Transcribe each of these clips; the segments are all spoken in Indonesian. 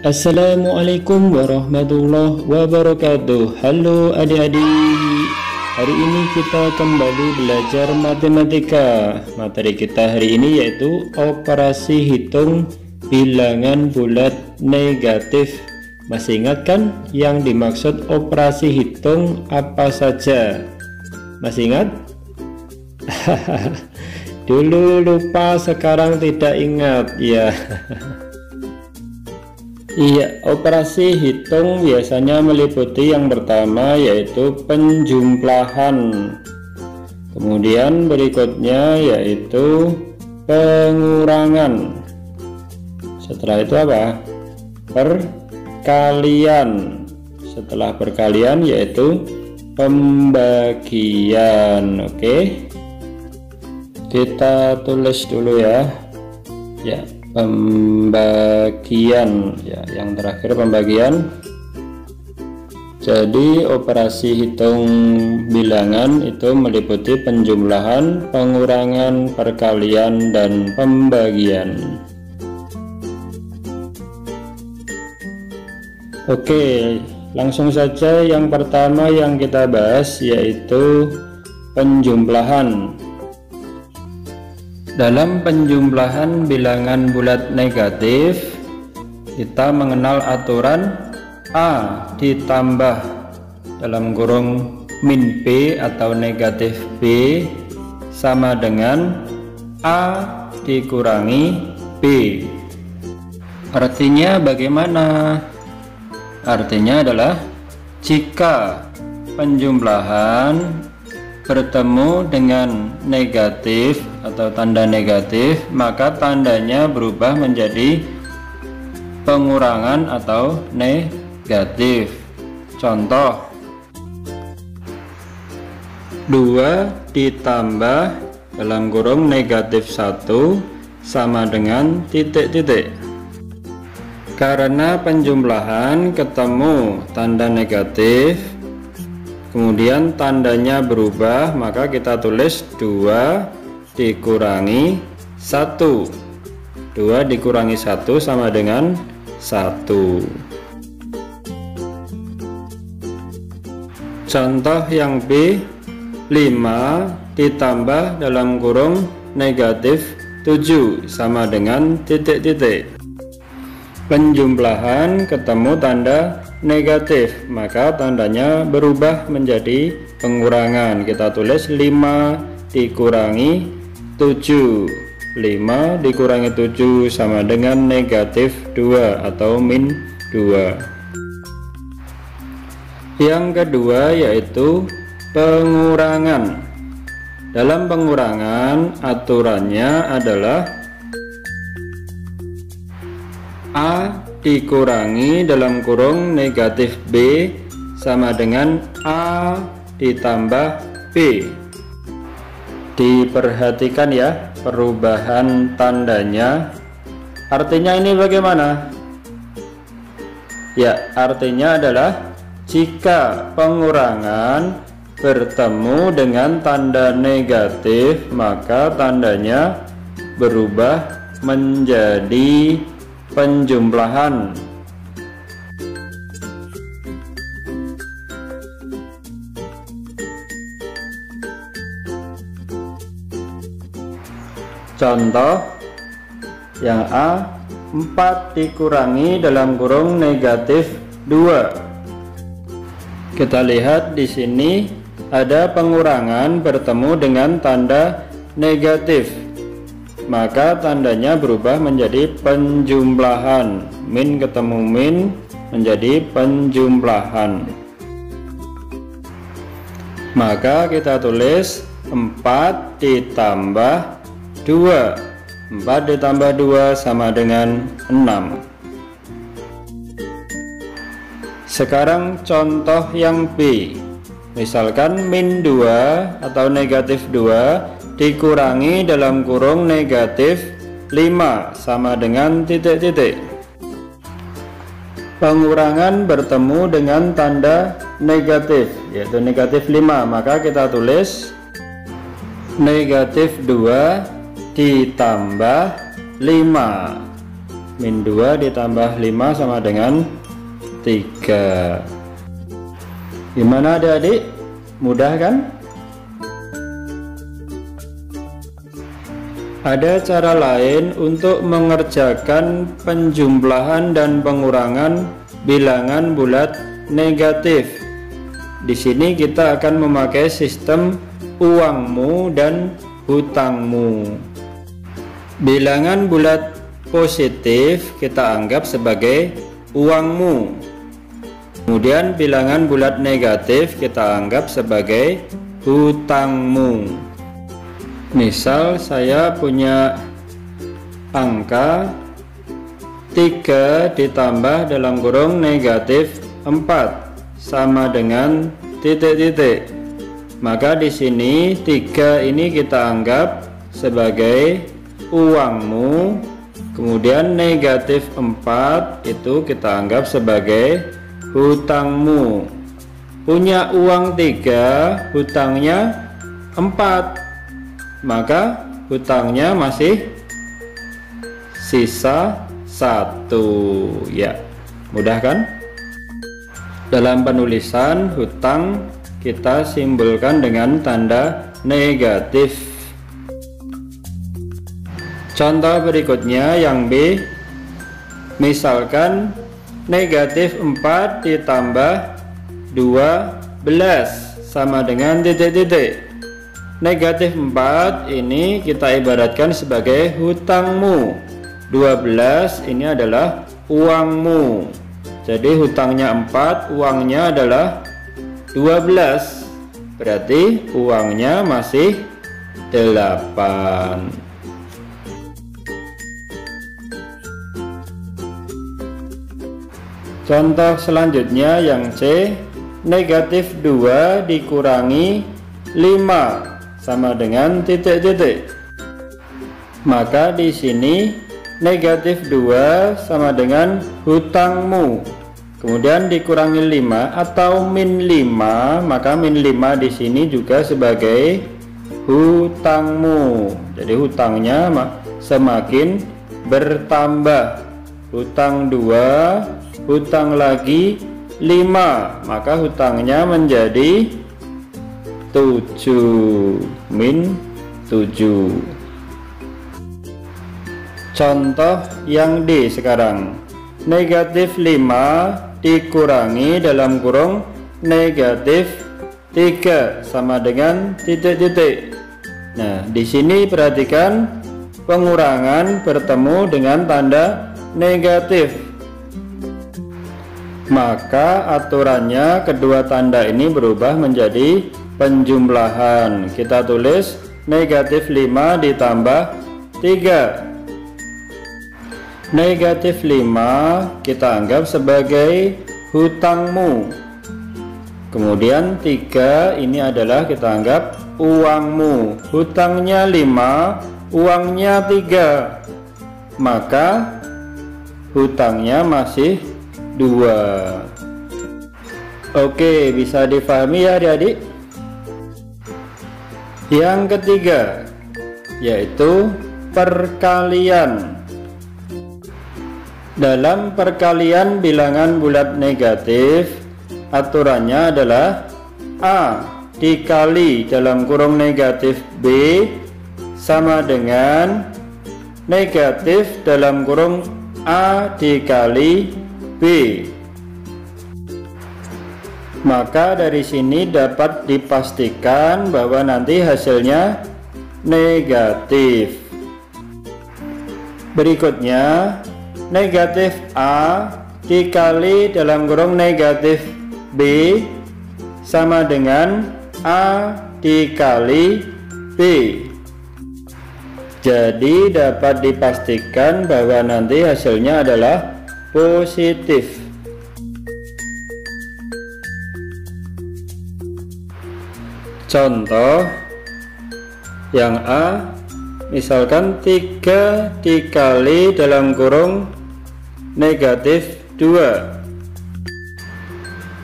Assalamualaikum warahmatullahi wabarakatuh. Halo adik-adik, hari ini kita kembali belajar matematika. Materi kita hari ini yaitu operasi hitung bilangan bulat negatif. Masih ingat kan yang dimaksud operasi hitung apa saja? Masih ingat? Dulu lupa, sekarang tidak ingat ya. Iya, operasi hitung biasanya meliputi yang pertama yaitu penjumlahan. Kemudian berikutnya yaitu pengurangan. Setelah itu apa? Perkalian. Setelah perkalian yaitu pembagian. Oke. Kita tulis dulu ya. Ya. Pembagian ya, yang terakhir pembagian. Jadi operasi hitung bilangan itu meliputi penjumlahan, pengurangan, perkalian, dan pembagian. Oke, langsung saja yang pertama yang kita bahas yaitu penjumlahan. Dalam penjumlahan bilangan bulat negatif, kita mengenal aturan A ditambah dalam kurung min B atau negatif B sama dengan A dikurangi B. Artinya bagaimana? Artinya adalah jika penjumlahan bertemu dengan negatif atau tanda negatif, maka tandanya berubah menjadi pengurangan atau negatif. Contoh, 2 ditambah dalam kurung negatif 1 sama dengan titik-titik. Karena penjumlahan ketemu tanda negatif, kemudian tandanya berubah, maka kita tulis 2 dikurangi 1. 2 dikurangi 1 sama dengan 1. Contoh yang B, 5 ditambah dalam kurung negatif 7 sama dengan titik-titik. Penjumlahan ketemu tanda negatif, maka tandanya berubah menjadi pengurangan. Kita tulis 5 dikurangi 7. 5 dikurangi 7 sama dengan negatif 2 atau min 2. Yang kedua yaitu pengurangan. Dalam pengurangan aturannya adalah A dikurangi dalam kurung negatif B sama dengan A ditambah B. Diperhatikan ya perubahan tandanya. Artinya ini bagaimana? Ya, artinya adalah jika pengurangan bertemu dengan tanda negatif, maka tandanya berubah menjadi penjumlahan. Contoh yang A, 4 dikurangi dalam kurung negatif 2. Kita lihat di sini ada pengurangan bertemu dengan tanda negatif, maka tandanya berubah menjadi penjumlahan. Min ketemu min menjadi penjumlahan. Maka kita tulis 4 ditambah 2. 4 ditambah 2 sama dengan 6. Sekarang contoh yang B. Misalkan min 2 atau negatif 2 dikurangi dalam kurung negatif 5 sama dengan titik-titik. Pengurangan bertemu dengan tanda negatif yaitu negatif 5, maka kita tulis negatif 2 ditambah 5 min 2 ditambah 5 sama dengan 3. Gimana adik-adik? Mudah kan? Ada cara lain untuk mengerjakan penjumlahan dan pengurangan bilangan bulat negatif. Di sini kita akan memakai sistem uangmu dan hutangmu. Bilangan bulat positif kita anggap sebagai uangmu. Kemudian bilangan bulat negatif kita anggap sebagai hutangmu. Misal saya punya angka 3 ditambah dalam kurung negatif 4 sama dengan titik-titik. Maka di sini 3 ini kita anggap sebagai uangmu. Kemudian negatif 4 itu kita anggap sebagai hutangmu. Punya uang 3, hutangnya 4. Maka hutangnya masih sisa 1 ya. Mudah kan? Dalam penulisan hutang kita simbolkan dengan tanda negatif. Contoh berikutnya yang B. Misalkan negatif 4 ditambah 12 sama dengan titik-titik. Negatif 4 ini kita ibaratkan sebagai hutangmu. 12 ini adalah uangmu. Jadi hutangnya 4, uangnya adalah 12. Berarti uangnya masih 8. Contoh selanjutnya yang C. Negatif 2 dikurangi 5 sama dengan titik-titik. Maka di sini negatif 2 sama dengan hutangmu. Kemudian dikurangi 5 atau min 5, maka min 5 di sini juga sebagai hutangmu. Jadi hutangnya semakin bertambah. Hutang 2, hutang lagi 5, maka hutangnya menjadi 7 min 7. Contoh yang D sekarang. Negatif 5 dikurangi dalam kurung negatif 3 sama dengan titik-titik. Nah, di sini perhatikan pengurangan bertemu dengan tanda negatif. Maka aturannya kedua tanda ini berubah menjadi penjumlahan. Kita tulis negatif 5 ditambah 3. Negatif 5 kita anggap sebagai hutangmu. Kemudian 3 ini adalah kita anggap uangmu. Hutangnya 5, uangnya 3. Maka hutangnya masih 2. Oke, bisa difahami ya adik-adik? Yang ketiga yaitu perkalian. Dalam perkalian bilangan bulat negatif, aturannya adalah A dikali dalam kurung negatif B sama dengan negatif dalam kurung A dikali B. Maka dari sini dapat dipastikan bahwa nanti hasilnya negatif. Berikutnya, negatif A dikali dalam kurung negatif B sama dengan A dikali B. Jadi dapat dipastikan bahwa nanti hasilnya adalah positif. Contoh yang A, misalkan 3 dikali dalam kurung negatif 2.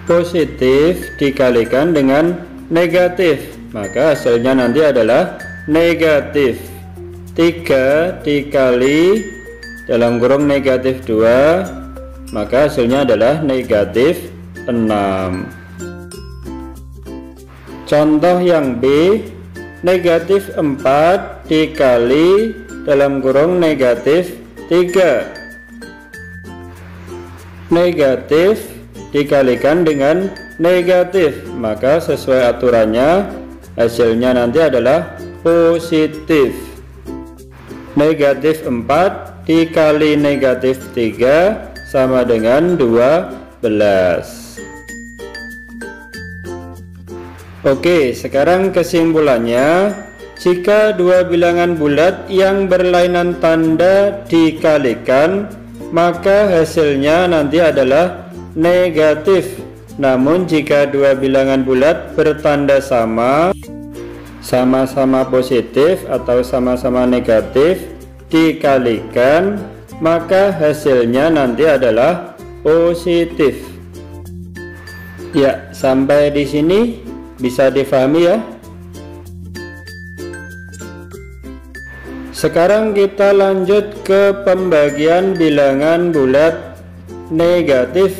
Positif dikalikan dengan negatif, maka hasilnya nanti adalah negatif. 3 dikali dalam kurung negatif 2, maka hasilnya adalah negatif 6. Contoh yang B, negatif 4 dikali dalam kurung negatif 3. Negatif dikalikan dengan negatif, maka sesuai aturannya hasilnya nanti adalah positif. Negatif 4 dikali negatif 3 sama dengan 12. Oke, sekarang kesimpulannya, jika dua bilangan bulat yang berlainan tanda dikalikan, maka hasilnya nanti adalah negatif. Namun jika dua bilangan bulat bertanda sama, sama-sama positif atau sama-sama negatif dikalikan, maka hasilnya nanti adalah positif. Ya, sampai di sini bisa difahami ya. Sekarang kita lanjut ke pembagian bilangan bulat negatif.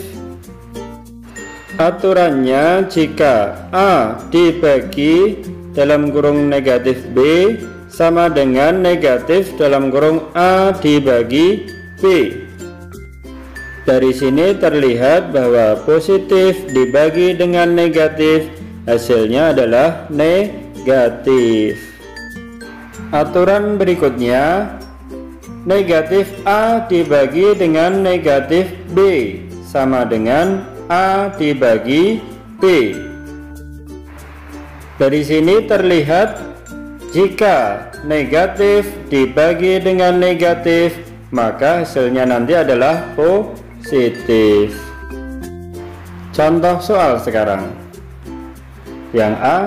Aturannya, jika A dibagi dalam kurung negatif B sama dengan negatif dalam kurung A dibagi B. Dari sini terlihat bahwa positif dibagi dengan negatif, hasilnya adalah negatif. Aturan berikutnya, negatif A dibagi dengan negatif B sama dengan A dibagi B. Dari sini terlihat jika negatif dibagi dengan negatif, maka hasilnya nanti adalah positif. Contoh soal sekarang. Yang A,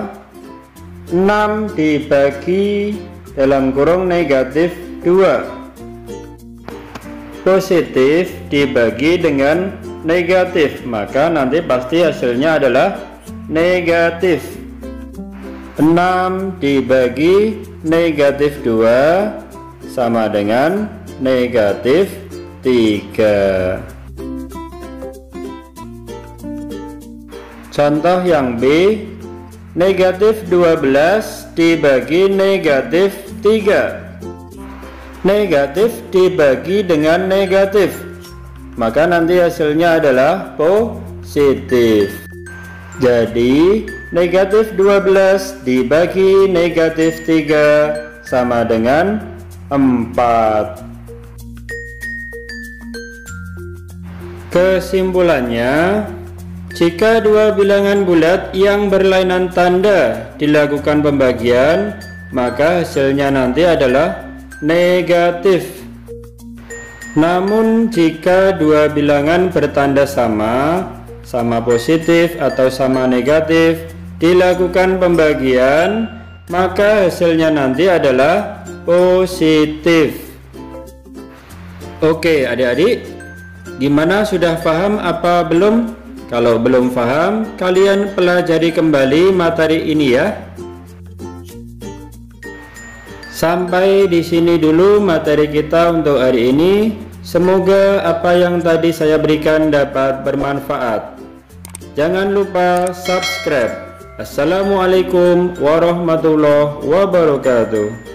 6 dibagi dalam kurung negatif 2. Positif dibagi dengan negatif, maka nanti pasti hasilnya adalah negatif. 6 dibagi negatif 2 sama dengan negatif 3. Contoh yang B, negatif 12 dibagi negatif 3. Negatif dibagi dengan negatif, maka nanti hasilnya adalah positif. Jadi negatif 12 dibagi negatif 3 sama dengan 4. Kesimpulannya, jika dua bilangan bulat yang berlainan tanda dilakukan pembagian, maka hasilnya nanti adalah negatif. Namun jika dua bilangan bertanda sama, sama positif atau sama negatif dilakukan pembagian, maka hasilnya nanti adalah positif. Oke adik-adik, gimana, sudah paham apa belum? Kalau belum paham, kalian pelajari kembali materi ini ya. Sampai di sini dulu materi kita untuk hari ini. Semoga apa yang tadi saya berikan dapat bermanfaat. Jangan lupa subscribe. Assalamualaikum warahmatullahi wabarakatuh.